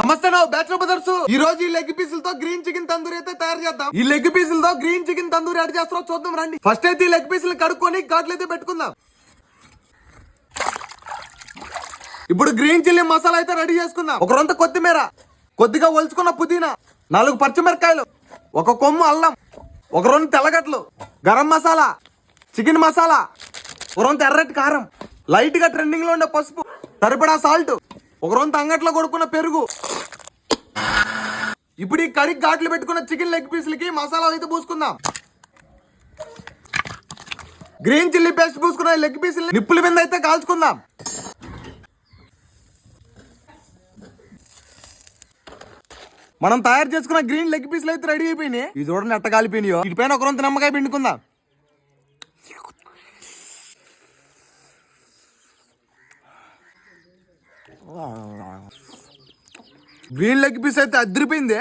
నమస్తే నా bachelor brothers. ఈ రోజు ఈ లెగ్ పీసులతో గ్రీన్ చికెన్ తందూరి అయితే తయారు చేద్దాం. ఈ లెగ్ పీసులతో గ్రీన్ చికెన్ తందూరి యాడ్ చేస్తారో చూద్దాం రండి. ఫస్ట్ అయితే ఈ లెగ్ పీసులు కడుక్కొని ఘాట్లు అయితే పెట్టుకుందాం. ఇప్పుడు గ్రీన్ చిల్లీ మసాలా అయితే రెడీ చేసుకుందాం. ఒక రొంత కొత్తిమీర, కొద్దిగా ఒలుచుకున్న పుదీనా, 4 పచ్చిమిరకాయలు, ఒక కొమ్ము అల్లం, ఒక రొంత తెల్లగడ్డలు, గరం మసాలా, చికెన్ మసాలా, ఒక రొంత ఎర్రటి కారం, లైట్ గా ట్రెండింగ్ లో ఉండే పసుపు, సరిపడా సాల్ట్, ఒక రొంత అంగట్లో కొడుకున్న పెరుగు. ఇప్పుడు ఈ కడిగి ఘాట్లు పెట్టుకున్న చికెన్ లెగ్ పీసులకి మసాలా అయితే పూసుకుందాం. గ్రీన్ చిల్లీ పేస్ట్ పూసుకున్న లెగ్ పీసులు నిప్పుల మీద అయితే కాల్చుకుందాం. మనం తయారు చేసుకున్న గ్రీన్ లెగ్ పీసులు అయితే రెడీ అయిపోయినాయి. ఇది చూడండి ఎట్ట కాలిపోయినాయో. వీటిపైన ఒక రొంత నిమ్మకాయ పిండుకుందాం. గ్రీన్ లెగ్ పీస్ అయితే అదిరిపోయింది.